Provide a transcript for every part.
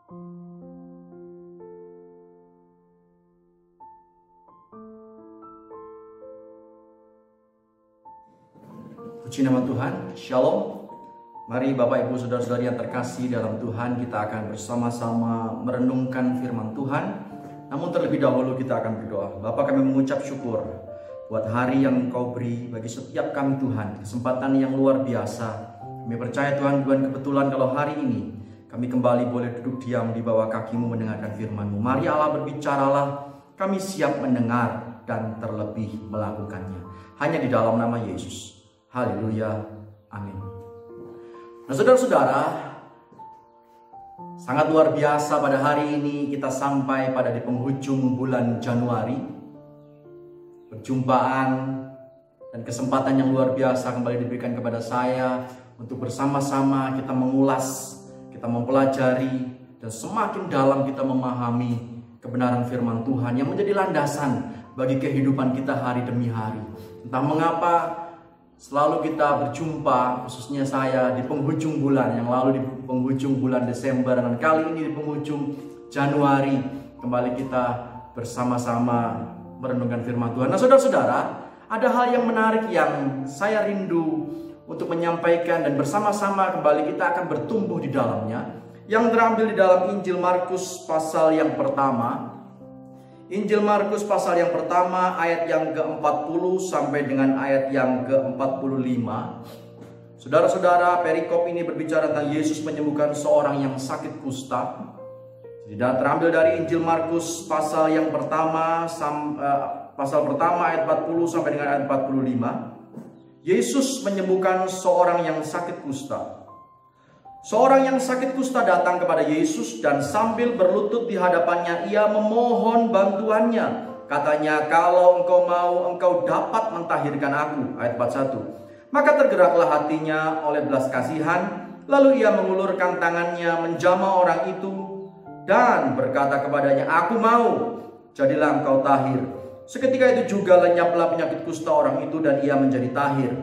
Puji nama Tuhan, Shalom. Mari Bapak Ibu Saudara-saudari yang terkasih dalam Tuhan, kita akan bersama-sama merenungkan firman Tuhan. Namun terlebih dahulu kita akan berdoa. Bapa, kami mengucap syukur buat hari yang Engkau beri bagi setiap kami Tuhan, kesempatan yang luar biasa. Kami percaya Tuhan kebetulan kalau hari ini kami kembali boleh duduk diam di bawah kaki-Mu mendengarkan firman-Mu. Mari Allah berbicaralah, kami siap mendengar dan terlebih melakukannya. Hanya di dalam nama Yesus. Haleluya, amin. Nah saudara-saudara, sangat luar biasa pada hari ini kita sampai pada di penghujung bulan Januari. Perjumpaan dan kesempatan yang luar biasa kembali diberikan kepada saya untuk bersama-sama kita mengulas, kita mempelajari, dan semakin dalam kita memahami kebenaran firman Tuhan yang menjadi landasan bagi kehidupan kita hari demi hari. Entah mengapa selalu kita berjumpa, khususnya saya di penghujung bulan, yang lalu di penghujung bulan Desember, dan kali ini di penghujung Januari, kembali kita bersama-sama merenungkan firman Tuhan. Nah saudara-saudara, ada hal yang menarik yang saya rindu untuk menyampaikan, dan bersama-sama kembali kita akan bertumbuh di dalamnya, yang terambil di dalam Injil Markus pasal yang pertama. Injil Markus pasal yang pertama ayat yang ke-40 sampai dengan ayat yang ke-45. Saudara-saudara, perikop ini berbicara tentang Yesus menyembuhkan seorang yang sakit kusta. Jadi terambil dari Injil Markus pasal yang pertama, ayat 40 sampai dengan ayat 45. Yesus menyembuhkan seorang yang sakit kusta. Seorang yang sakit kusta datang kepada Yesus dan sambil berlutut di hadapannya ia memohon bantuannya. Katanya, "Kalau engkau mau, engkau dapat mentahirkan aku." Ayat 41. Maka tergeraklah hatinya oleh belas kasihan, lalu ia mengulurkan tangannya menjamah orang itu dan berkata kepadanya, "Aku mau, jadilah engkau tahir." Seketika itu juga lenyaplah penyakit kusta orang itu dan ia menjadi tahir.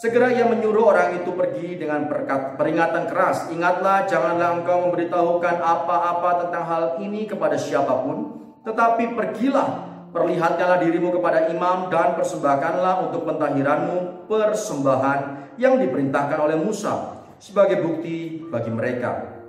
Segera ia menyuruh orang itu pergi dengan peringatan keras. "Ingatlah, janganlah engkau memberitahukan apa-apa tentang hal ini kepada siapapun. Tetapi pergilah, perlihatkanlah dirimu kepada imam dan persembahkanlah untuk pentahiranmu persembahan yang diperintahkan oleh Musa sebagai bukti bagi mereka."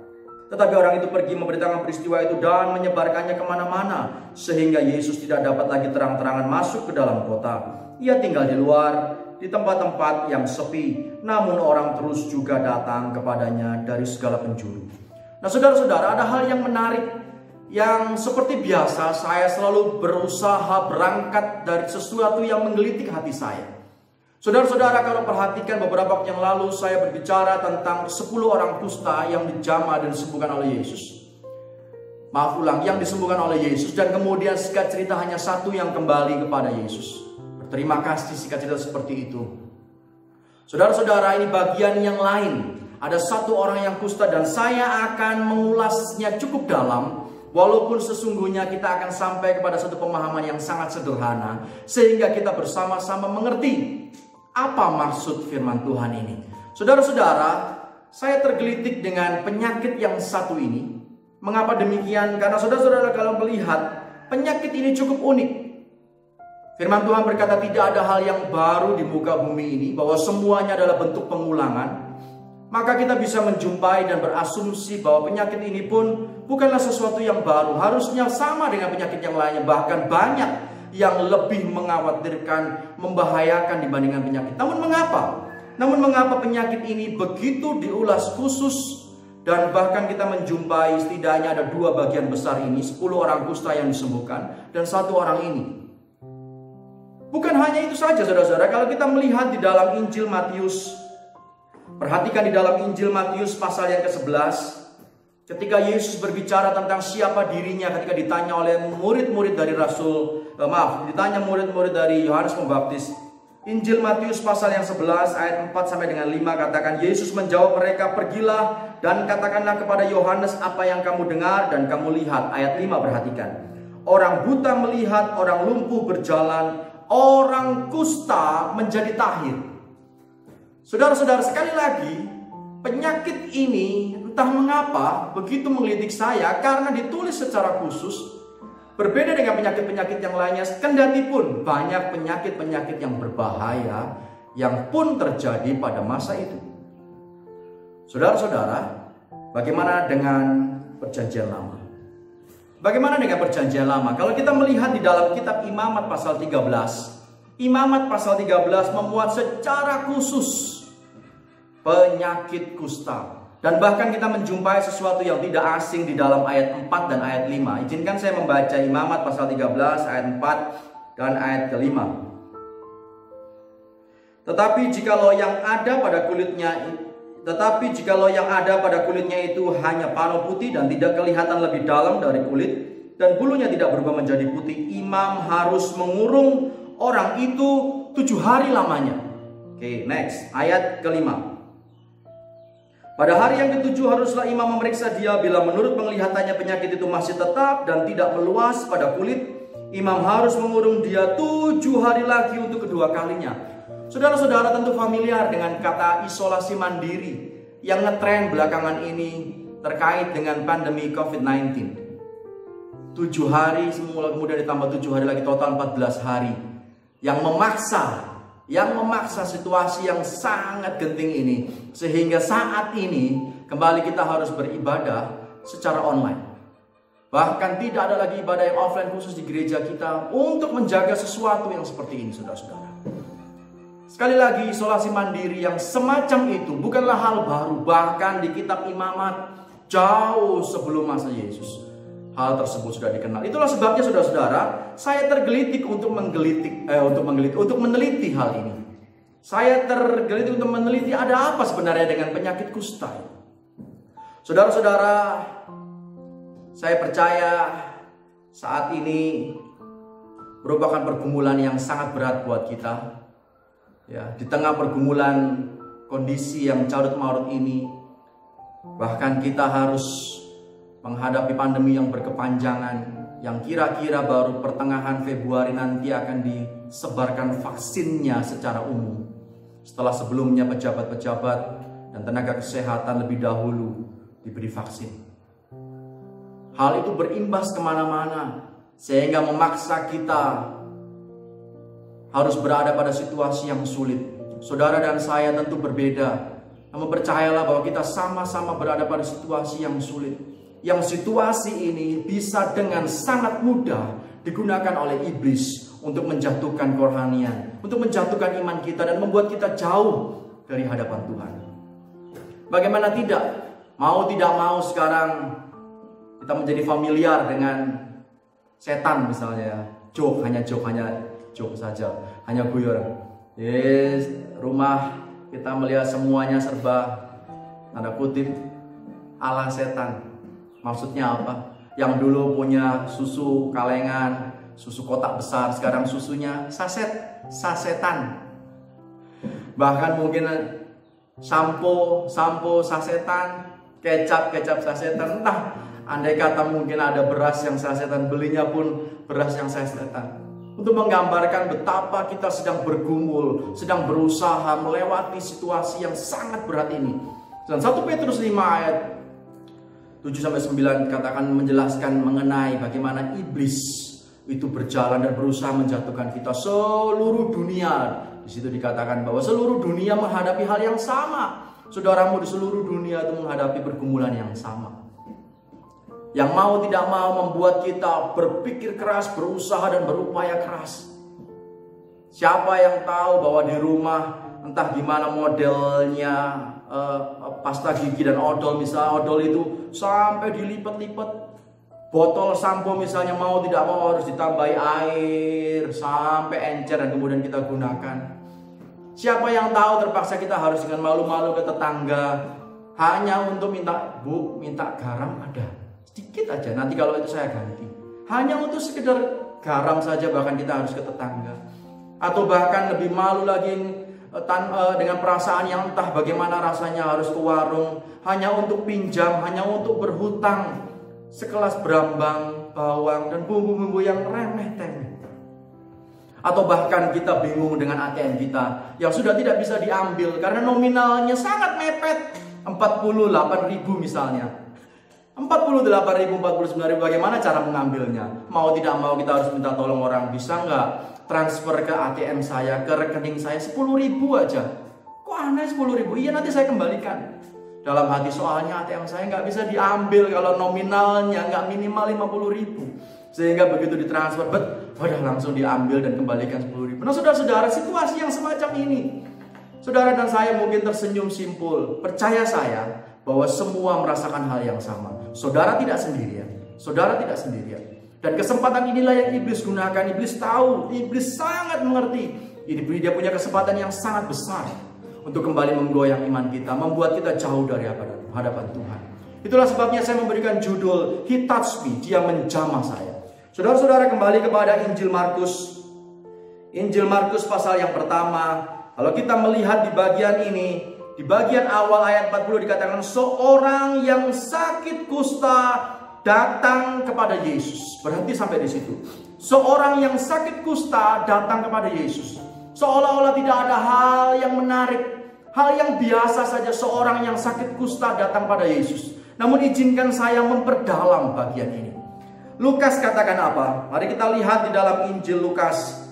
Tetapi orang itu pergi memberitakan peristiwa itu dan menyebarkannya kemana-mana, sehingga Yesus tidak dapat lagi terang-terangan masuk ke dalam kota. Ia tinggal di luar, di tempat-tempat yang sepi, namun orang terus juga datang kepadanya dari segala penjuru. Nah saudara-saudara, ada hal yang menarik yang seperti biasa saya selalu berusaha berangkat dari sesuatu yang menggelitik hati saya. Saudara-saudara, kalau perhatikan beberapa waktu yang lalu saya berbicara tentang 10 orang kusta yang dijamah dan disembuhkan oleh Yesus. Yang disembuhkan oleh Yesus, dan kemudian singkat cerita hanya satu yang kembali kepada Yesus. Terima kasih, singkat cerita seperti itu. Saudara-saudara, ini bagian yang lain. Ada satu orang yang kusta dan saya akan mengulasnya cukup dalam. Walaupun sesungguhnya kita akan sampai kepada satu pemahaman yang sangat sederhana, sehingga kita bersama-sama mengerti apa maksud firman Tuhan ini. Saudara-saudara, saya tergelitik dengan penyakit yang satu ini. Mengapa demikian? Karena saudara-saudara kalau melihat penyakit ini cukup unik. Firman Tuhan berkata tidak ada hal yang baru di muka bumi ini, bahwa semuanya adalah bentuk pengulangan. Maka kita bisa menjumpai dan berasumsi bahwa penyakit ini pun bukanlah sesuatu yang baru. Harusnya sama dengan penyakit yang lainnya, bahkan banyak yang lebih mengkhawatirkan, membahayakan dibandingkan penyakit. Namun mengapa penyakit ini begitu diulas khusus, dan bahkan kita menjumpai setidaknya ada 2 bagian besar ini, 10 orang kusta yang disembuhkan dan 1 orang ini. Bukan hanya itu saja saudara-saudara, kalau kita melihat di dalam Injil Matius, perhatikan di dalam Injil Matius pasal yang ke-11, ketika Yesus berbicara tentang siapa dirinya, ketika ditanya oleh murid-murid dari murid-murid dari Yohanes Pembaptis. Injil Matius pasal yang 11 ayat 4 sampai dengan 5 katakan, Yesus menjawab mereka, "Pergilah dan katakanlah kepada Yohanes apa yang kamu dengar dan kamu lihat." Ayat 5 perhatikan. Orang buta melihat, orang lumpuh berjalan, orang kusta menjadi tahir. Saudara-saudara, sekali lagi, penyakit ini Entah mengapa begitu menggelitik saya, karena ditulis secara khusus. Berbeda dengan penyakit-penyakit yang lainnya, kendati pun banyak penyakit-penyakit yang berbahaya yang pun terjadi pada masa itu. Saudara-saudara, bagaimana dengan perjanjian lama? Bagaimana dengan perjanjian lama? Kalau kita melihat di dalam kitab Imamat pasal 13, Imamat pasal 13 memuat secara khusus penyakit kusta. Dan bahkan kita menjumpai sesuatu yang tidak asing di dalam ayat 4 dan ayat 5. Izinkan saya membaca Imamat pasal 13 ayat 4 dan ayat ke-5. Tetapi jikalau yang ada pada kulitnya itu hanya panu putih dan tidak kelihatan lebih dalam dari kulit, dan bulunya tidak berubah menjadi putih, imam harus mengurung orang itu 7 hari lamanya. Oke, next, ayat ke-5. Pada hari yang ke-7 haruslah imam memeriksa dia. Bila menurut penglihatannya penyakit itu masih tetap dan tidak meluas pada kulit, imam harus mengurung dia 7 hari lagi untuk kedua kalinya. Saudara-saudara tentu familiar dengan kata isolasi mandiri yang ngetren belakangan ini terkait dengan pandemi COVID-19. 7 hari semula, kemudian ditambah 7 hari lagi, total 14 hari. Yang memaksa situasi yang sangat genting ini, sehingga saat ini kembali kita harus beribadah secara online. Bahkan tidak ada lagi ibadah yang offline khusus di gereja kita untuk menjaga sesuatu yang seperti ini, saudara-saudara. Sekali lagi, isolasi mandiri yang semacam itu bukanlah hal baru. Bahkan di kitab Imamat jauh sebelum masa Yesus, hal tersebut sudah dikenal. Itulah sebabnya, saudara-saudara, saya tergelitik untuk meneliti hal ini. Saya tergelitik untuk meneliti ada apa sebenarnya dengan penyakit kusta. Saudara-saudara, saya percaya saat ini merupakan pergumulan yang sangat berat buat kita. Ya, di tengah pergumulan kondisi yang carut marut ini, bahkan kita harus menghadapi pandemi yang berkepanjangan, yang kira-kira baru pertengahan Februari nanti akan disebarkan vaksinnya secara umum, setelah sebelumnya pejabat-pejabat dan tenaga kesehatan lebih dahulu diberi vaksin. Hal itu berimbas kemana-mana, sehingga memaksa kita harus berada pada situasi yang sulit. Saudara dan saya tentu berbeda, namun percayalah bahwa kita sama-sama berada pada situasi yang sulit. Yang situasi ini bisa dengan sangat mudah digunakan oleh iblis untuk menjatuhkan kerohanian, untuk menjatuhkan iman kita dan membuat kita jauh dari hadapan Tuhan. Bagaimana tidak? Mau tidak mau sekarang kita menjadi familiar dengan setan misalnya. Hanya joke saja, hanya guyon. Yes, rumah kita melihat semuanya serba tanda kutip ala setan. Maksudnya apa? Yang dulu punya susu kalengan, susu kotak besar, sekarang susunya sasetan. Bahkan mungkin sampo sasetan, kecap sasetan. Entah, andai kata mungkin ada beras yang sasetan, belinya pun beras yang sasetan. Untuk menggambarkan betapa kita sedang bergumul, sedang berusaha melewati situasi yang sangat berat ini. Dan 1 Petrus 5 ayat 7-9 katakan menjelaskan mengenai bagaimana iblis itu berjalan dan berusaha menjatuhkan kita seluruh dunia. Di situ dikatakan bahwa seluruh dunia menghadapi hal yang sama. Saudaramu di seluruh dunia itu menghadapi pergumulan yang sama. Yang mau tidak mau membuat kita berpikir keras, berusaha dan berupaya keras. Siapa yang tahu bahwa di rumah entah gimana modelnya pasta gigi dan odol, misalnya odol itu sampai dilipat-lipat. Botol sampo misalnya mau tidak mau harus ditambahi air sampai encer dan kemudian kita gunakan. Siapa yang tahu terpaksa kita harus dengan malu-malu ke tetangga hanya untuk minta garam ada sedikit aja, nanti kalau itu saya ganti. Hanya untuk sekedar garam saja bahkan kita harus ke tetangga. Atau bahkan lebih malu lagi dengan perasaan yang entah bagaimana rasanya harus ke warung hanya untuk pinjam, hanya untuk berhutang sekelas berambang, bawang dan bumbu-bumbu yang remeh-temeh. Atau bahkan kita bingung dengan ATM kita yang sudah tidak bisa diambil karena nominalnya sangat mepet. 48.000 misalnya. 48.000, 49.000, bagaimana cara mengambilnya? Mau tidak mau kita harus minta tolong orang. Bisa nggak transfer ke ATM saya, ke rekening saya 10.000 aja? Kok aneh 10.000? Iya, nanti saya kembalikan. Dalam hati, soalnya ATM saya nggak bisa diambil kalau nominalnya nggak minimal 50.000. Sehingga begitu ditransfer, udah langsung diambil dan kembalikan 10.000. Nah saudara-saudara, situasi yang semacam ini, saudara dan saya mungkin tersenyum simpul. Percaya saya bahwa semua merasakan hal yang sama. Saudara tidak sendirian. Saudara tidak sendirian. Dan kesempatan inilah yang iblis gunakan. Iblis tahu, iblis sangat mengerti. Dia punya kesempatan yang sangat besar untuk kembali menggoyang iman kita, membuat kita jauh dari hadapan Tuhan. Itulah sebabnya saya memberikan judul He Touched Me, Dia menjamah saya. Saudara-saudara, kembali kepada Injil Markus. Injil Markus pasal yang pertama. Kalau kita melihat di bagian ini, di bagian awal ayat 40 dikatakan seorang yang sakit kusta datang kepada Yesus. Berhenti sampai di situ. Seorang yang sakit kusta datang kepada Yesus. Seolah-olah tidak ada hal yang menarik, hal yang biasa saja seorang yang sakit kusta datang pada Yesus. Namun izinkan saya memperdalam bagian ini. Lukas katakan apa? Mari kita lihat di dalam Injil Lukas.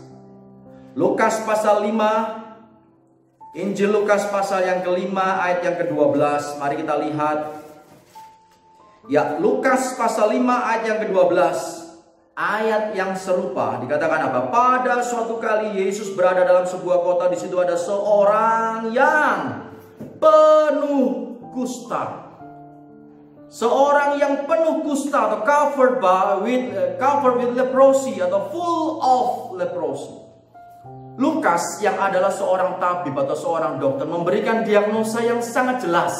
Lukas pasal 5. Injil Lukas pasal yang kelima ayat yang ke-12. Mari kita lihat. Ya, Lukas pasal 5 ayat yang ke-12. Ayat yang serupa dikatakan apa? Pada suatu kali Yesus berada dalam sebuah kota. Di situ ada seorang yang penuh kusta. Seorang yang penuh kusta atau covered with leprosy atau full of leprosy. Lukas yang adalah seorang tabib atau seorang dokter memberikan diagnosa yang sangat jelas.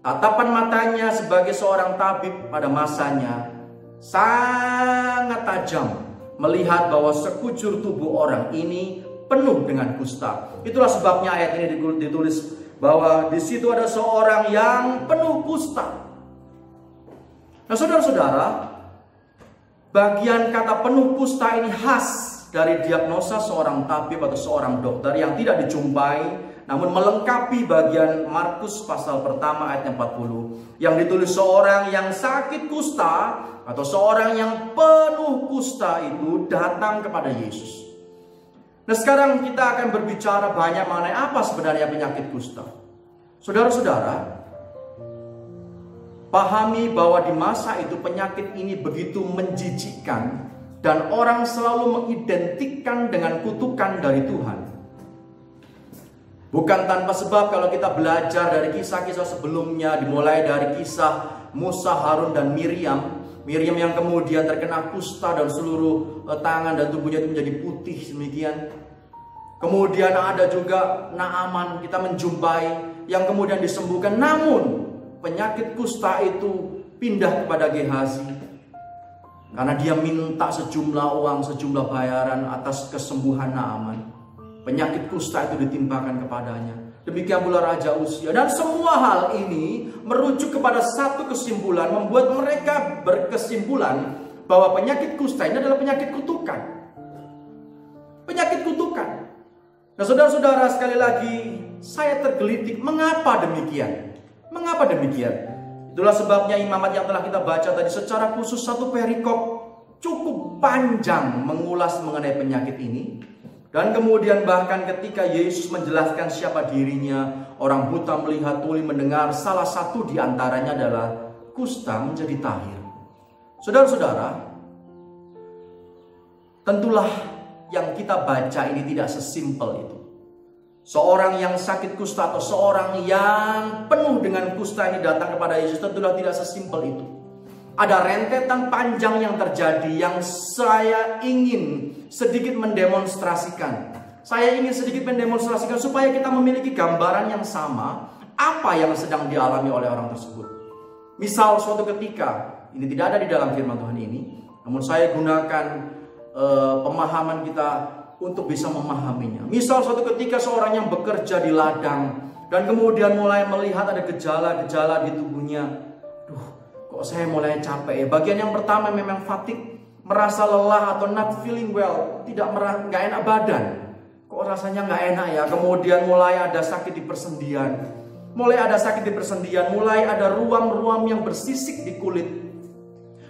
Tatapan matanya sebagai seorang tabib pada masanya sangat tajam melihat bahwa sekujur tubuh orang ini penuh dengan kusta. Itulah sebabnya ayat ini ditulis bahwa di situ ada seorang yang penuh kusta. Nah, saudara-saudara, bagian kata penuh kusta ini khas dari diagnosa seorang tabib atau seorang dokter yang tidak dijumpai, namun melengkapi bagian Markus pasal pertama ayat 40 yang ditulis seorang yang sakit kusta atau seorang yang penuh kusta itu datang kepada Yesus. Nah, sekarang kita akan berbicara banyak mengenai apa sebenarnya penyakit kusta. Saudara-saudara, pahami bahwa di masa itu penyakit ini begitu menjijikkan dan orang selalu mengidentikan dengan kutukan dari Tuhan. Bukan tanpa sebab kalau kita belajar dari kisah-kisah sebelumnya, dimulai dari kisah Musa, Harun, dan Miriam. Miriam yang kemudian terkena kusta dan seluruh tangan dan tubuhnya itu menjadi putih demikian. Kemudian ada juga Naaman, kita menjumpai yang kemudian disembuhkan. Namun penyakit kusta itu pindah kepada Gehazi karena dia minta sejumlah uang, sejumlah bayaran atas kesembuhan Naaman. Penyakit kusta itu ditimpakan kepadanya. Demikian pula Raja Uzia. Dan semua hal ini merujuk kepada satu kesimpulan, membuat mereka berkesimpulan bahwa penyakit kusta ini adalah penyakit kutukan. Penyakit kutukan. Nah, saudara-saudara, sekali lagi saya tergelitik, mengapa demikian? Mengapa demikian? Itulah sebabnya imamat yang telah kita baca tadi secara khusus satu perikop cukup panjang mengulas mengenai penyakit ini. Dan kemudian bahkan ketika Yesus menjelaskan siapa dirinya, orang buta melihat, tuli mendengar, salah satu di antaranya adalah kusta menjadi tahir. Saudara-saudara, tentulah yang kita baca ini tidak sesimpel itu. Seorang yang sakit kusta atau seorang yang penuh dengan kusta ini datang kepada Yesus tentulah tidak sesimpel itu. Ada rentetan panjang yang terjadi yang saya ingin sedikit mendemonstrasikan. Saya ingin sedikit mendemonstrasikan supaya kita memiliki gambaran yang sama apa yang sedang dialami oleh orang tersebut. Misal suatu ketika, ini tidak ada di dalam firman Tuhan ini, namun saya gunakan pemahaman kita untuk bisa memahaminya. Misal suatu ketika seorang yang bekerja di ladang dan kemudian mulai melihat ada gejala-gejala di tubuhnya. Kok saya mulai capek ya. Bagian yang pertama memang fatigue, merasa lelah atau not feeling well, nggak enak badan. Kok rasanya nggak enak ya. Kemudian mulai ada sakit di persendian. mulai ada sakit di persendian, mulai ada ruam-ruam yang bersisik di kulit.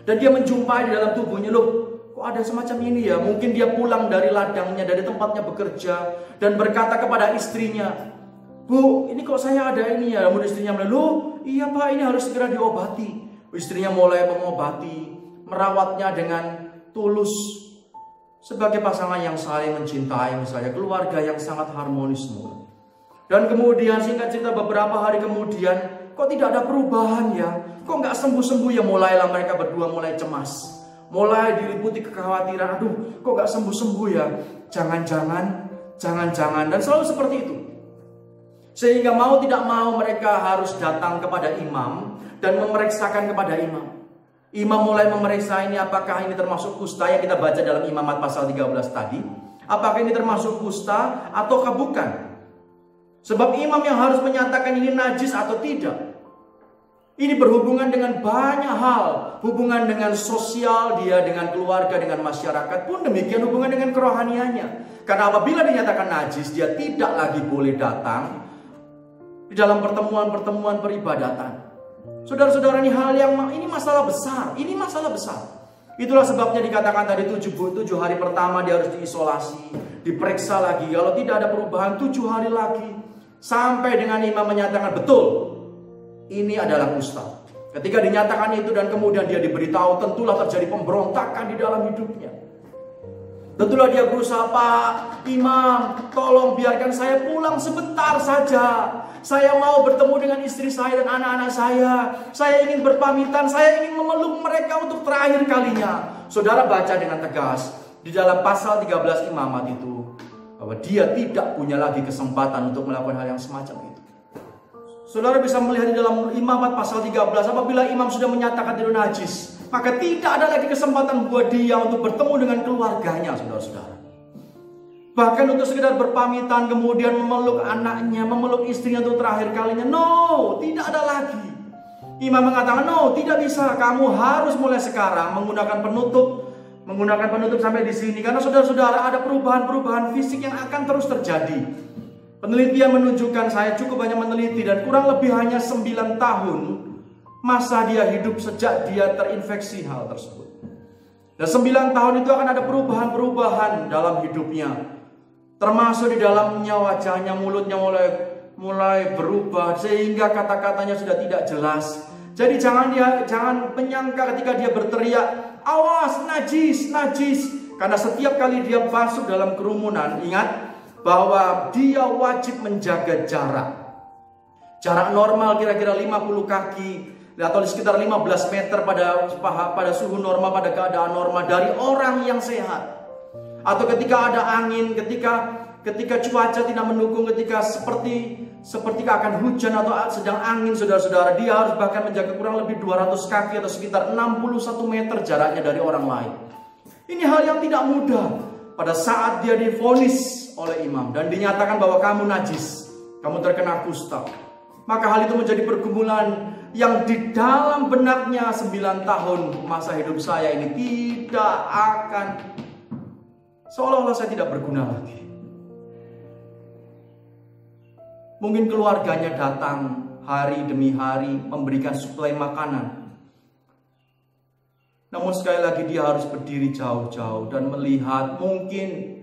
Dan dia menjumpai di dalam tubuhnya, loh kok ada semacam ini ya? Mungkin dia pulang dari ladangnya, dari tempatnya bekerja, dan berkata kepada istrinya, Bu, ini kok saya ada ini ya? Namun istrinya bilang, loh iya Pak, ini harus segera diobati. Istrinya mulai mengobati, merawatnya dengan tulus. Sebagai pasangan yang saling mencintai, misalnya keluarga yang sangat harmonis semua. Dan kemudian singkat cerita beberapa hari kemudian, kok tidak ada perubahan ya? Kok nggak sembuh-sembuh ya? Mulailah mereka berdua mulai cemas. Mulai diliputi kekhawatiran, aduh kok nggak sembuh-sembuh ya? Jangan-jangan. Dan selalu seperti itu. Sehingga mau tidak mau mereka harus datang kepada imam dan memeriksakan kepada imam. Imam mulai memeriksa ini, apakah ini termasuk kusta yang kita baca dalam Imamat pasal 13 tadi. Apakah ini termasuk kusta ataukah bukan? Sebab imam yang harus menyatakan ini najis atau tidak. Ini berhubungan dengan banyak hal. Hubungan dengan sosial dia, dengan keluarga, dengan masyarakat. Pun demikian hubungan dengan kerohaniannya. Karena apabila dinyatakan najis, dia tidak lagi boleh datang di dalam pertemuan-pertemuan peribadatan. Saudara-saudara, ini masalah besar. Ini masalah besar. Itulah sebabnya dikatakan tadi 7 hari pertama dia harus diisolasi, diperiksa lagi. Kalau tidak ada perubahan 7 hari lagi. Sampai dengan imam menyatakan betul, ini adalah kusta. Ketika dinyatakan itu dan kemudian dia diberitahu, tentulah terjadi pemberontakan di dalam hidupnya. Tentulah dia berusaha, Pak Imam, tolong biarkan saya pulang sebentar saja. Saya mau bertemu dengan istri saya dan anak-anak saya. Saya ingin berpamitan, saya ingin memeluk mereka untuk terakhir kalinya. Saudara baca dengan tegas di dalam pasal 13 Imamat itu, bahwa dia tidak punya lagi kesempatan untuk melakukan hal yang semacam itu. Saudara bisa melihat di dalam Imamat pasal 13, apabila imam sudah menyatakan itu najis, maka tidak ada lagi kesempatan buat dia untuk bertemu dengan keluarganya, saudara-saudara. Bahkan untuk sekedar berpamitan, kemudian memeluk anaknya, memeluk istrinya untuk terakhir kalinya. No, tidak ada lagi. Imam mengatakan, no, tidak bisa. Kamu harus mulai sekarang menggunakan penutup sampai di sini. Karena saudara-saudara ada perubahan-perubahan fisik yang akan terus terjadi. Penelitian menunjukkan, saya cukup banyak meneliti, dan kurang lebih hanya 9 tahun masa dia hidup sejak dia terinfeksi hal tersebut. Dan 9 tahun itu akan ada perubahan-perubahan dalam hidupnya. Termasuk di dalamnya wajahnya, mulutnya mulai berubah, sehingga kata-katanya sudah tidak jelas. Jadi jangan menyangka ketika dia berteriak, awas, najis, najis. Karena setiap kali dia masuk dalam kerumunan, ingat bahwa dia wajib menjaga jarak. Jarak normal kira-kira 50 kaki atau sekitar 15 meter pada suhu normal, pada keadaan normal dari orang yang sehat. Atau ketika ada angin, ketika cuaca tidak mendukung, ketika seperti akan hujan atau sedang angin, saudara-saudara, dia harus bahkan menjaga kurang lebih 200 kaki atau sekitar 61 meter jaraknya dari orang lain. Ini hal yang tidak mudah pada saat dia divonis oleh imam dan dinyatakan bahwa kamu najis, kamu terkena kusta. Maka hal itu menjadi pergumulan yang di dalam benaknya 9 tahun masa hidup saya ini tidak akan, seolah-olah saya tidak berguna lagi. Mungkin keluarganya datang hari demi hari memberikan suplai makanan. Namun sekali lagi dia harus berdiri jauh-jauh dan melihat, mungkin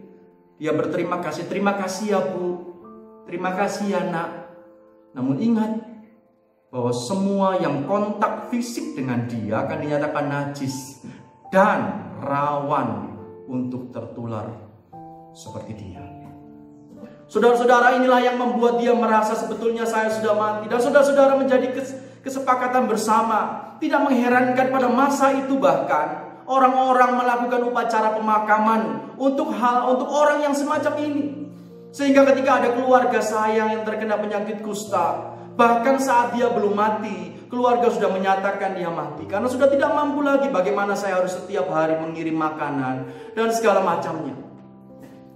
dia berterima kasih, terima kasih ya Bu, terima kasih ya Nak. Namun ingat bahwa semua yang kontak fisik dengan dia akan dinyatakan najis dan rawan untuk tertular seperti dia. Saudara-saudara, inilah yang membuat dia merasa sebetulnya saya sudah mati. Dan saudara-saudara menjadi kesepakatan bersama. Tidak mengherankan pada masa itu bahkan orang-orang melakukan upacara pemakaman untuk orang yang semacam ini. Sehingga ketika ada keluarga saya yang terkena penyakit kusta, bahkan saat dia belum mati, keluarga sudah menyatakan dia mati. Karena sudah tidak mampu lagi, bagaimana saya harus setiap hari mengirim makanan dan segala macamnya.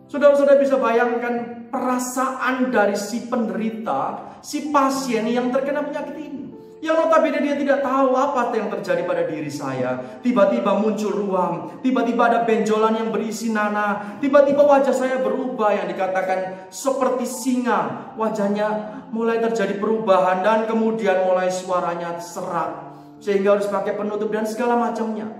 Saudara-saudara bisa bayangkan perasaan dari si penderita, si pasien yang terkena penyakit ini. Yang notabene dia tidak tahu apa yang terjadi pada diri saya. Tiba-tiba muncul ruam, tiba-tiba ada benjolan yang berisi nanah, tiba-tiba wajah saya berubah yang dikatakan seperti singa. Wajahnya mulai terjadi perubahan dan kemudian mulai suaranya serak, sehingga harus pakai penutup dan segala macamnya.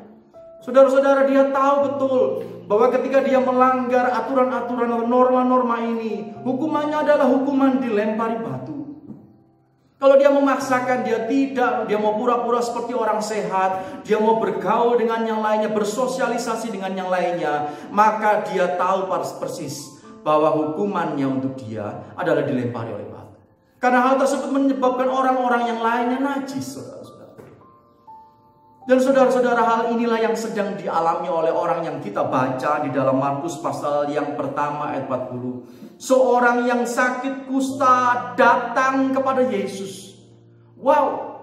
Saudara-saudara, dia tahu betul bahwa ketika dia melanggar aturan-aturan atau norma-norma ini, hukumannya adalah hukuman dilempari batu. Kalau dia memaksakan, dia tidak, dia mau pura-pura seperti orang sehat, dia mau bergaul dengan yang lainnya, bersosialisasi dengan yang lainnya, maka dia tahu persis bahwa hukumannya untuk dia adalah dilempari oleh batu. Karena hal tersebut menyebabkan orang-orang yang lainnya najis, saudara-saudara. Dan saudara-saudara, hal inilah yang sedang dialami oleh orang yang kita baca di dalam Markus pasal yang pertama ayat 40. Seorang yang sakit kusta datang kepada Yesus. Wow.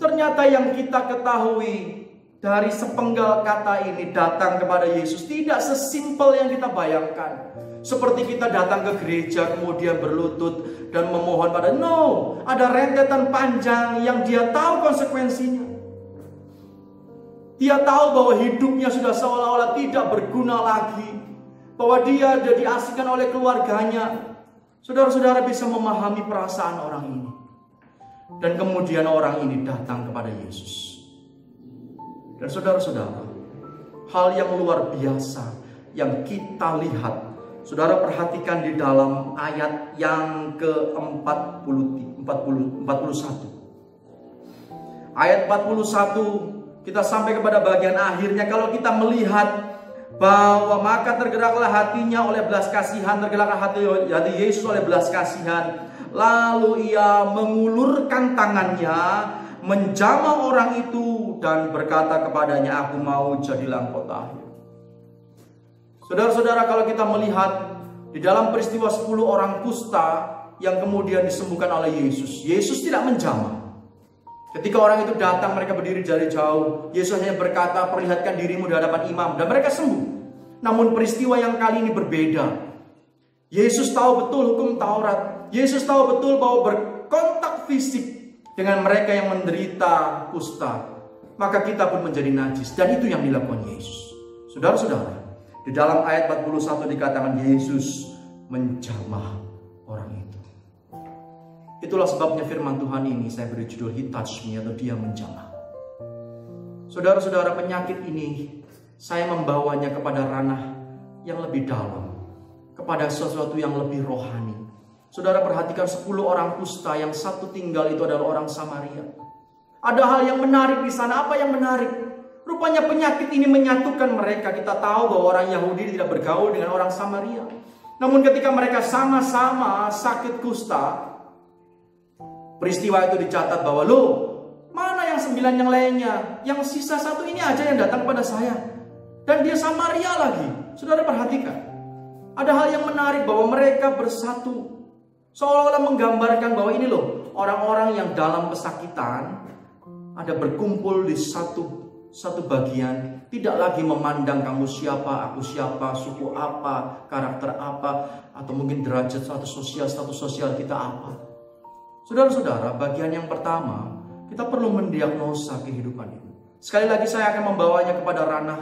Ternyata yang kita ketahui dari sepenggal kata ini, datang kepada Yesus, tidak sesimpel yang kita bayangkan. Seperti kita datang ke gereja kemudian berlutut dan memohon pada. No, ada rentetan panjang yang dia tahu konsekuensinya. Dia tahu bahwa hidupnya sudah seolah-olah tidak berguna lagi, bahwa dia sudah diasingkan oleh keluarganya. Saudara-saudara bisa memahami perasaan orang ini. Dan kemudian orang ini datang kepada Yesus. Dan saudara-saudara, hal yang luar biasa yang kita lihat, saudara perhatikan di dalam ayat yang ke-41. Ayat 41, kita sampai kepada bagian akhirnya. Kalau kita melihat bahwa maka tergeraklah hatinya oleh belas kasihan, tergeraklah hati Yesus oleh belas kasihan. Lalu ia mengulurkan tangannya, menjamah orang itu dan berkata kepadanya, aku mau, jadilah engkau tahir. Saudara-saudara, kalau kita melihat di dalam peristiwa 10 orang kusta yang kemudian disembuhkan oleh Yesus, Yesus tidak menjamah. Ketika orang itu datang, mereka berdiri dari jauh. Yesus hanya berkata, perlihatkan dirimu di hadapan imam. Dan mereka sembuh. Namun peristiwa yang kali ini berbeda. Yesus tahu betul hukum Taurat. Yesus tahu betul bahwa berkontak fisik dengan mereka yang menderita kusta, maka kita pun menjadi najis. Dan itu yang dilakukan Yesus. Saudara-saudara, di dalam ayat 41 dikatakan Yesus menjamah orang itu. Itulah sebabnya firman Tuhan ini saya beri judul He Touched Me, atau Dia menjamah. Saudara-saudara, penyakit ini saya membawanya kepada ranah yang lebih dalam, kepada sesuatu yang lebih rohani. Saudara perhatikan 10 orang kusta yang satu tinggal itu adalah orang Samaria. Ada hal yang menarik di sana. Apa yang menarik? Rupanya penyakit ini menyatukan mereka. Kita tahu bahwa orang Yahudi tidak bergaul dengan orang Samaria. Namun ketika mereka sama-sama sakit kusta, peristiwa itu dicatat bahwa mana yang 9 yang lainnya? Yang sisa 1 ini aja yang datang kepada saya. Dan dia Samaria lagi. Saudara perhatikan. Ada hal yang menarik bahwa mereka bersatu. Seolah-olah menggambarkan bahwa ini orang-orang yang dalam kesakitan ada berkumpul di satu bagian. Tidak lagi memandang kamu siapa, aku siapa, suku apa, karakter apa, atau mungkin derajat status sosial kita apa. Saudara-saudara, bagian yang pertama, kita perlu mendiagnosa kehidupan ini. Sekali lagi saya akan membawanya kepada ranah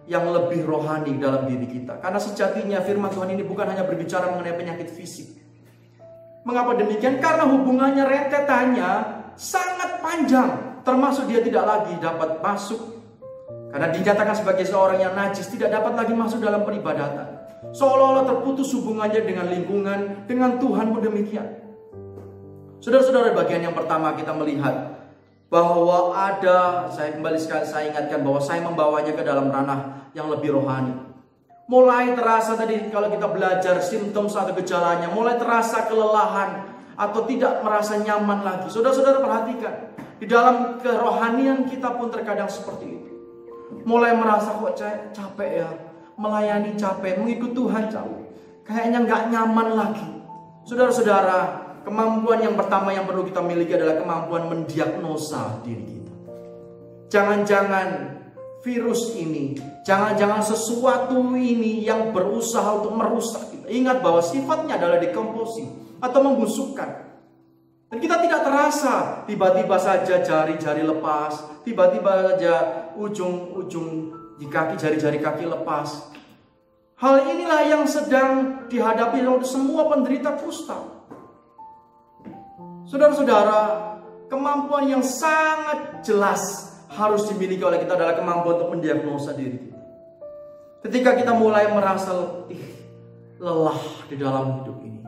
yang lebih rohani dalam diri kita. Karena sejatinya firman Tuhan ini bukan hanya berbicara mengenai penyakit fisik. Mengapa demikian? Karena hubungannya, rentetannya sangat panjang. Termasuk dia tidak lagi dapat masuk, karena dinyatakan sebagai seorang yang najis, tidak dapat lagi masuk dalam peribadatan. Seolah-olah terputus hubungannya dengan lingkungan, dengan Tuhan pun demikian. Saudara-saudara, bagian yang pertama kita melihat bahwa saya kembali sekali saya ingatkan bahwa saya membawanya ke dalam ranah yang lebih rohani. Mulai terasa tadi kalau kita belajar simptom atau gejalanya, mulai terasa kelelahan atau tidak merasa nyaman lagi. Saudara-saudara perhatikan, di dalam kerohanian kita pun terkadang seperti itu. Mulai merasa kok capek ya, melayani capek, mengikut Tuhan capek. Kayaknya nggak nyaman lagi. Saudara-saudara, kemampuan yang pertama yang perlu kita miliki adalah kemampuan mendiagnosa diri kita. Jangan-jangan virus ini, jangan-jangan sesuatu ini yang berusaha untuk merusak kita. Ingat bahwa sifatnya adalah dekomposi atau membusukkan. Dan kita tidak terasa, tiba-tiba saja jari-jari lepas, tiba-tiba saja ujung-ujung di kaki, jari-jari kaki lepas. Hal inilah yang sedang dihadapi oleh semua penderita kusta. Saudara-saudara, kemampuan yang sangat jelas harus dimiliki oleh kita adalah kemampuan untuk mendiagnosa diri kita. Ketika kita mulai merasa letih, lelah di dalam hidup ini,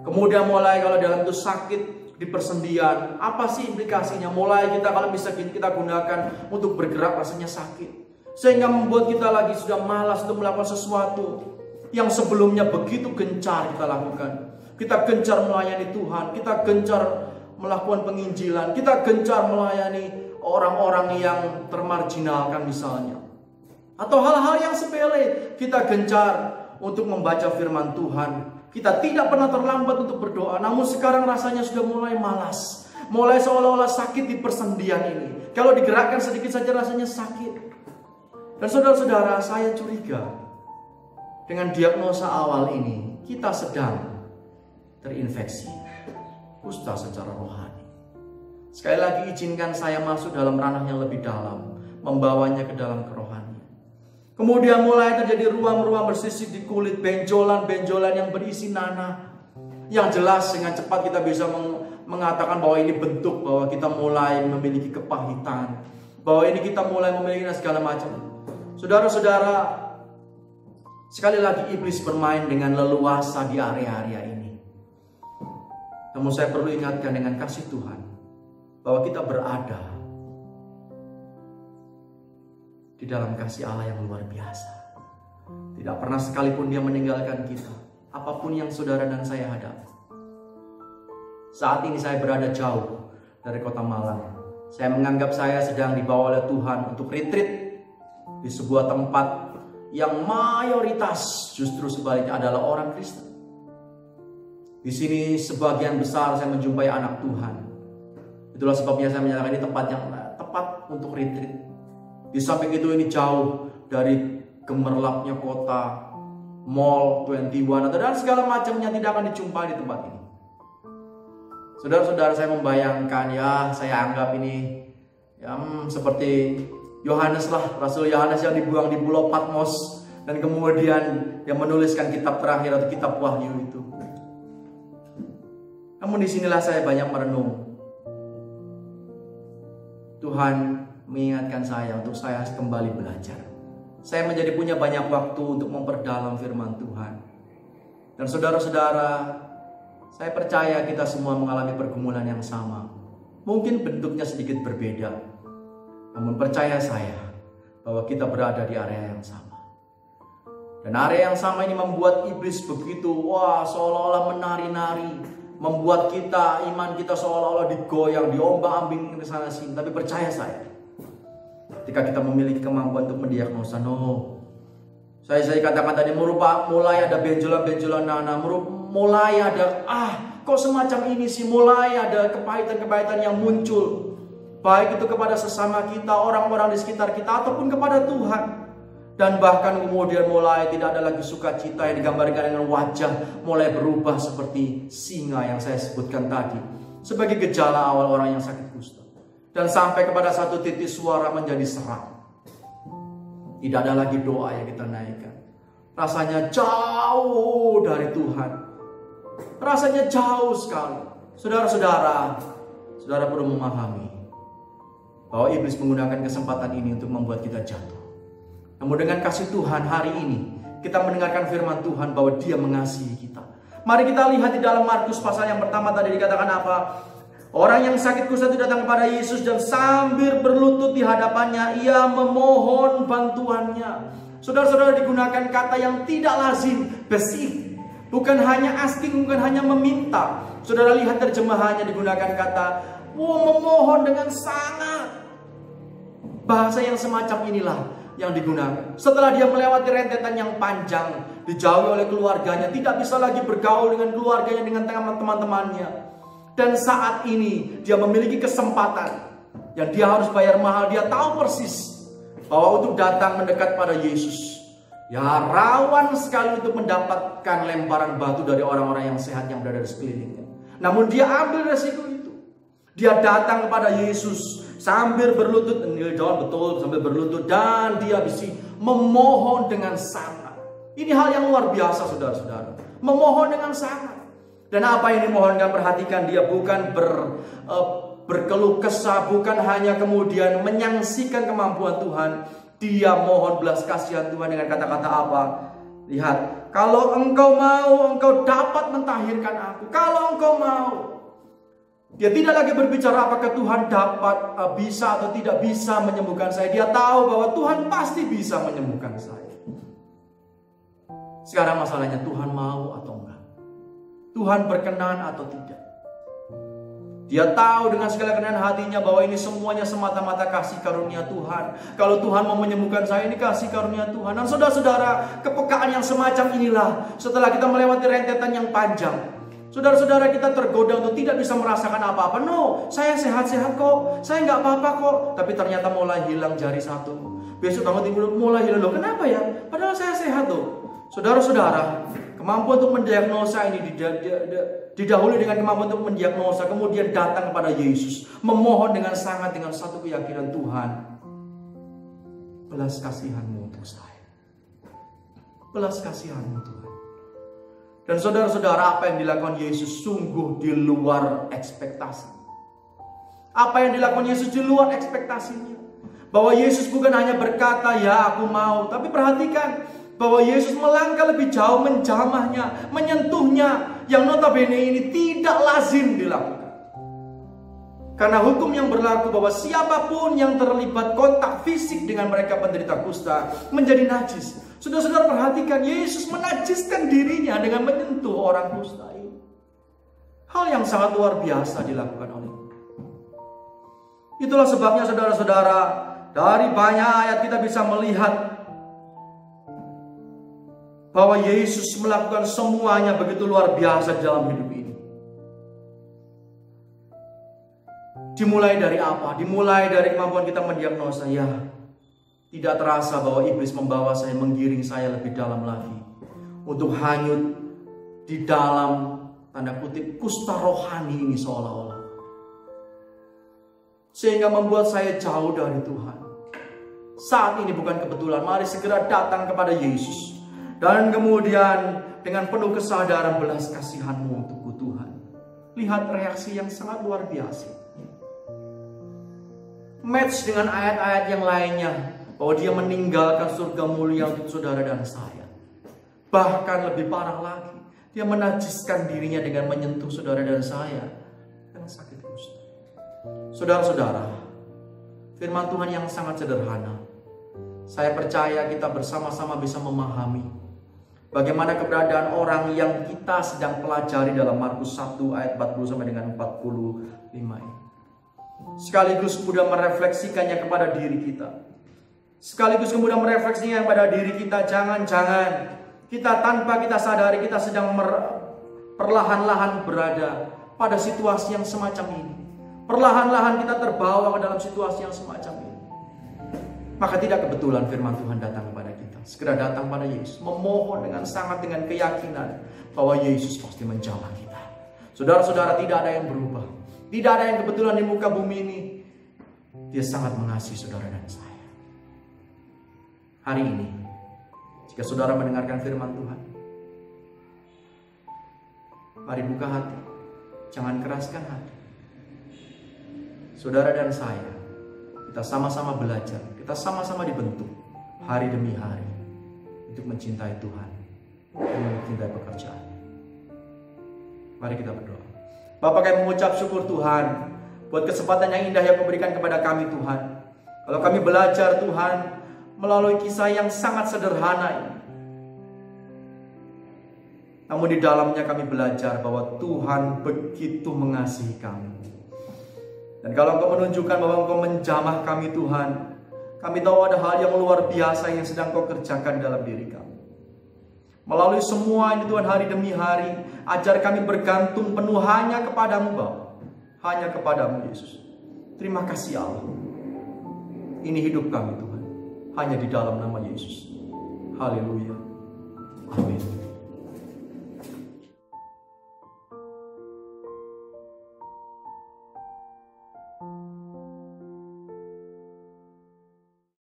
kemudian mulai kalau dalam itu sakit di persendian, apa sih implikasinya? Mulai kita kalau bisa kita gunakan untuk bergerak rasanya sakit, sehingga membuat kita lagi sudah malas untuk melakukan sesuatu yang sebelumnya begitu gencar kita lakukan. Kita gencar melayani Tuhan, kita gencar melakukan penginjilan, kita gencar melayani orang-orang yang termarginalkan misalnya. Atau hal-hal yang sepele, kita gencar untuk membaca firman Tuhan. Kita tidak pernah terlambat untuk berdoa, namun sekarang rasanya sudah mulai malas. Mulai seolah-olah sakit di persendian ini. Kalau digerakkan sedikit saja rasanya sakit. Dan saudara-saudara, saya curiga dengan diagnosa awal ini, kita sedang terinfeksi kusta secara rohani. Sekali lagi izinkan saya masuk dalam ranah yang lebih dalam, membawanya ke dalam kerohanian. Kemudian mulai terjadi ruam-ruam bersisik di kulit, benjolan-benjolan yang berisi nanah. Yang jelas dengan cepat kita bisa mengatakan bahwa ini bentuk bahwa kita mulai memiliki kepahitan, bahwa ini kita mulai memiliki segala macam. Saudara-saudara, sekali lagi iblis bermain dengan leluasa di area-area ini. Namun saya perlu ingatkan dengan kasih Tuhan bahwa kita berada di dalam kasih Allah yang luar biasa. Tidak pernah sekalipun Dia meninggalkan kita, apapun yang saudara dan saya hadapi. Saat ini saya berada jauh dari kota Malang. Saya menganggap saya sedang dibawa oleh Tuhan untuk retreat di sebuah tempat yang mayoritas justru sebaliknya adalah orang Kristen. Di sini sebagian besar saya menjumpai anak Tuhan. Itulah sebabnya saya menyatakan ini tempat yang tepat untuk retreat. Di samping itu ini jauh dari gemerlapnya kota, mall, 21, dan segala macamnya tidak akan dijumpai di tempat ini. Saudara-saudara, saya membayangkan ya, saya anggap ini ya, seperti Yohanes lah, Rasul Yohanes yang dibuang di Pulau Patmos dan kemudian yang menuliskan kitab terakhir atau kitab Wahyu itu. Namun disinilah saya banyak merenung. Tuhan mengingatkan saya untuk saya kembali belajar. Saya menjadi punya banyak waktu untuk memperdalam firman Tuhan. Dan saudara-saudara, saya percaya kita semua mengalami pergumulan yang sama. Mungkin bentuknya sedikit berbeda, namun percaya saya bahwa kita berada di area yang sama. Dan area yang sama ini membuat iblis begitu, seolah-olah menari-nari, membuat kita, iman kita seolah-olah digoyang, diombang-ambing ke sana sini. Tapi percaya saya, ketika kita memiliki kemampuan untuk mendiagnosa, saya katakan tadi, mulai ada benjolan-benjolan nanah, mulai ada, kok semacam ini sih, mulai ada kepahitan-kepahitan yang muncul, baik itu kepada sesama kita, orang-orang di sekitar kita, ataupun kepada Tuhan. Dan bahkan kemudian mulai tidak ada lagi sukacita yang digambarkan dengan wajah mulai berubah seperti singa yang saya sebutkan tadi, sebagai gejala awal orang yang sakit kusta. Dan sampai kepada satu titik suara menjadi serak. Tidak ada lagi doa yang kita naikkan. Rasanya jauh dari Tuhan. Rasanya jauh sekali. Saudara-saudara, saudara perlu memahami bahwa iblis menggunakan kesempatan ini untuk membuat kita jatuh. Namun dengan kasih Tuhan hari ini, kita mendengarkan firman Tuhan bahwa Dia mengasihi kita. Mari kita lihat di dalam Markus pasal yang pertama tadi dikatakan apa? Orang yang sakit kusta itu datang kepada Yesus dan sambil berlutut di hadapannya, ia memohon bantuannya. Saudara-saudara, digunakan kata yang tidak lazim, besik. Bukan hanya asking, bukan hanya meminta. Saudara lihat terjemahannya, digunakan kata memohon dengan sangat. Bahasa yang semacam inilah yang digunakan. Setelah dia melewati rentetan yang panjang, dijauhi oleh keluarganya, tidak bisa lagi bergaul dengan keluarganya, dengan teman-temannya. Dan saat ini dia memiliki kesempatan yang dia harus bayar mahal. Dia tahu persis bahwa untuk datang mendekat pada Yesus, ya rawan sekali untuk mendapatkan lemparan batu dari orang-orang yang sehat yang berada di sekelilingnya. Namun dia ambil resiko itu. Dia datang kepada Yesus sambil berlutut, jangan betul sambil berlutut, dan dia bisa memohon dengan sangat. Ini hal yang luar biasa, saudara-saudara. Memohon dengan sangat. Dan apa yang dimohonkan, perhatikan, dia bukan berkeluh kesah, bukan hanya kemudian menyaksikan kemampuan Tuhan. Dia mohon belas kasihan Tuhan dengan kata-kata apa? Lihat, kalau engkau mau, engkau dapat mentahirkan aku. Kalau engkau mau. Dia tidak lagi berbicara apakah Tuhan dapat, bisa atau tidak bisa menyembuhkan saya. Dia tahu bahwa Tuhan pasti bisa menyembuhkan saya. Sekarang masalahnya, Tuhan mau atau enggak? Tuhan berkenan atau tidak? Dia tahu dengan segala kerendahan hatinya bahwa ini semuanya semata-mata kasih karunia Tuhan. Kalau Tuhan mau menyembuhkan saya, ini kasih karunia Tuhan. Dan saudara-saudara, kepekaan yang semacam inilah setelah kita melewati rentetan yang panjang, saudara-saudara, kita tergoda untuk tidak bisa merasakan apa-apa. No, saya sehat-sehat kok, saya nggak apa-apa kok. Tapi ternyata mulai hilang jari satu, besok bangun tidur mulai hilang. Loh, kenapa ya? Padahal saya sehat tuh. Saudara-saudara, kemampuan untuk mendiagnosa ini didahului dengan kemampuan untuk mendiagnosa, kemudian datang kepada Yesus, memohon dengan sangat, dengan satu keyakinan, Tuhan, belas kasihan-Mu untuk saya. Belas kasihan-Mu Tuhan. Dan saudara-saudara, apa yang dilakukan Yesus sungguh di luar ekspektasi. Apa yang dilakukan Yesus di luar ekspektasinya. Bahwa Yesus bukan hanya berkata, ya aku mau. Tapi perhatikan, bahwa Yesus melangkah lebih jauh, menjamahnya, menyentuhnya, yang notabene ini tidak lazim dilakukan. Karena hukum yang berlaku bahwa siapapun yang terlibat kontak fisik dengan mereka penderita kusta menjadi najis. Saudara-saudara, perhatikan, Yesus menajiskan dirinya dengan menyentuh orang kusta ini. Hal yang sangat luar biasa dilakukan oleh. Itulah sebabnya saudara-saudara, dari banyak ayat kita bisa melihat bahwa Yesus melakukan semuanya begitu luar biasa dalam hidup ini. Dimulai dari apa? Dimulai dari kemampuan kita mendiagnosa. Ya, tidak terasa bahwa iblis membawa saya, menggiring saya lebih dalam lagi, untuk hanyut di dalam, tanda kutip, kusta rohani ini seolah-olah. Sehingga membuat saya jauh dari Tuhan. Saat ini bukan kebetulan, mari segera datang kepada Yesus. Dan kemudian dengan penuh kesadaran, belas kasihan-Mu untukku Tuhan. Lihat reaksi yang sangat luar biasa. Match dengan ayat-ayat yang lainnya, bahwa dia meninggalkan surga mulia untuk saudara dan saya. Bahkan lebih parah lagi, dia menajiskan dirinya dengan menyentuh saudara dan saya dengan sakit kusta. Saudara-saudara, firman Tuhan yang sangat sederhana. Saya percaya kita bersama-sama bisa memahami bagaimana keberadaan orang yang kita sedang pelajari dalam Markus 1 ayat 40 sampai dengan 45 ini. Sekaligus kemudian merefleksikannya kepada diri kita. Sekaligus kemudian merefleksikannya kepada diri kita. Jangan-jangan kita tanpa kita sadari kita sedang perlahan-lahan berada pada situasi yang semacam ini. Perlahan-lahan kita terbawa ke dalam situasi yang semacam ini. Maka tidak kebetulan firman Tuhan datang kepada kita. Segera datang pada Yesus, memohon dengan sangat, dengan keyakinan bahwa Yesus pasti menjamah kita. Saudara-saudara, tidak ada yang berubah. Tidak ada yang kebetulan di muka bumi ini. Dia sangat mengasihi saudara dan saya. Hari ini, jika saudara mendengarkan firman Tuhan, mari buka hati, jangan keraskan hati. Saudara dan saya, kita sama-sama belajar, kita sama-sama dibentuk hari demi hari untuk mencintai Tuhan dan mencintai pekerjaan. Mari kita berdoa. Bapa, kami mengucap syukur Tuhan buat kesempatan yang indah yang Kau berikan kepada kami Tuhan. Kalau kami belajar Tuhan melalui kisah yang sangat sederhana ini, namun di dalamnya kami belajar bahwa Tuhan begitu mengasihi kami. Dan kalau Engkau menunjukkan bahwa Engkau menjamah kami Tuhan, kami tahu ada hal yang luar biasa yang sedang Kau kerjakan dalam diri kami. Melalui semua ini Tuhan, hari demi hari, ajar kami bergantung penuh hanya kepadamu Bapa, hanya kepadamu Yesus. Terima kasih Allah. Ini hidup kami Tuhan, hanya di dalam nama Yesus. Haleluya. Amin.